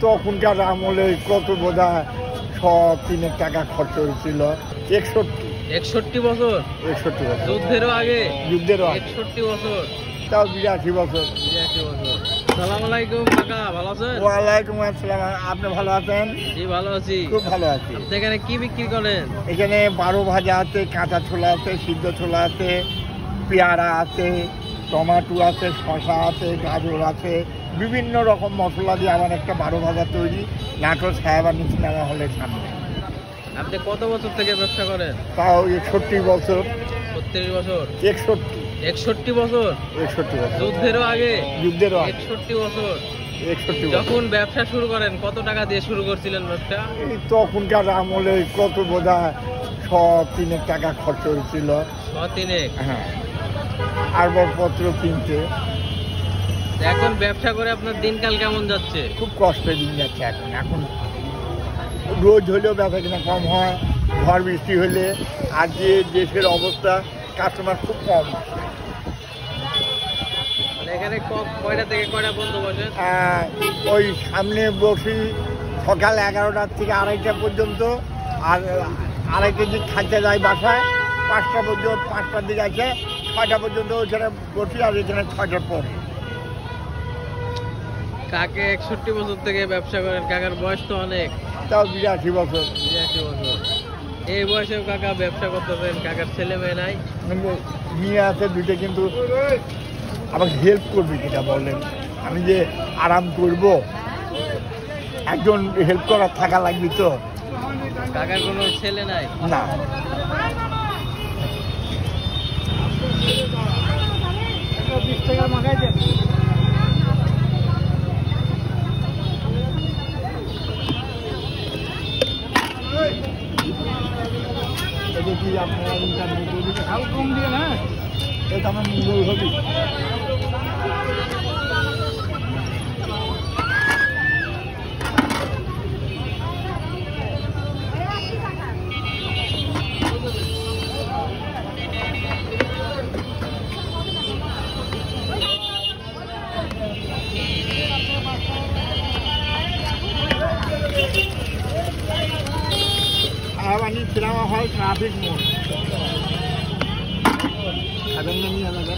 তখনকার আমলে কত বোধহয় 3 টাকা খরচ হয়েছিল। 61 বছর, 61 বছর যুদ্ধেরও আগে, যুদ্ধেরও আগে। 61 বছর, তাও 82 বছর। 82 বছর। আসসালামু আলাইকুম কাকা, ভালো আছেন? ওয়ালাইকুম আসসালাম। আপনি ভালো আছেন? জি ভালো আছি। খুব ভালো আছি। আপনি এখানে কি বিক্রি করেন? এখানে 12 ভাজা আছে, কাঁচা ছোলা আছে, সিদ্ধ ছোলা আছে, পেয়ারা আছে, টমেটো আছে, শসা আছে, গাজর আছে, বিভিন্ন রকম মশলা দিয়ে আমার একটা 12 ভাজা তৈরি, নাটোর সাহেবানী সিনেমা হলের সামনে। আপনি কত বছর থেকে ব্যবসা করেন? তাও 61 বছর। 36 বছর, 61 বছর, 61 বছর। যুদ্ধেরও আগে, যুদ্ধেরও আগে। 61 বছর। 61 বছর। যখন ব্যবসা শুরু করেন কত টাকা দিয়ে শুরু করছিলেন ব্যবসা? এই তখনকার আমলে কত বোধহয় 3 টাকা খরচ হয়েছিল। 3 হ্যাঁ, আসবাবপত্র কিনতে। এখন ব্যবসা করে আপনার দিনকাল কেমন যাচ্ছে? খুব কষ্টে দিন যাচ্ছে এখন রোজ হলেও ব্যবসা কিনা কম হয়, ঝড় বৃষ্টি হলে। আর যে দেশের অবস্থা, কাস্টমার খুব কম। মানে এখানে কয়টা থেকে কয়টা পর্যন্ত বসেন? ওই সামনে বসি সকাল 11টার থেকে 2:30টা পর্যন্ত, আর 2:30টার দিক খাইতে যাই বাসায় 5টা পর্যন্ত। 5টার দিকে আছে 6টা পর্যন্ত ওইখানে বসি, আর এখানে 6টার পরে। কাকে 61 বছর থেকে ব্যবসা করেন, কাকার বয়স তো অনেক, তাও 82 বছর। 82 বছর। এই বয়সেও কাকা ব্যবসা করতেছেন, কাকার ছেলে মেয়ে নাই? নিয়ে আছে 2টা, কিন্তু আমাকে হেল্প করবে কিনা বলেন? আমি যে আরাম করব, একজন হেল্প করার থাকা লাগবে তো। কাকার কোনো ছেলে নাই? না। এটা কি আপনারা ইন্টারনেট কম দিয়ে না? এটা আমার মূল্য হবে। সাহেবানী সিনেমা হল, ট্রাফিক মোড়। খাবেন না নিয়ে আলাদা?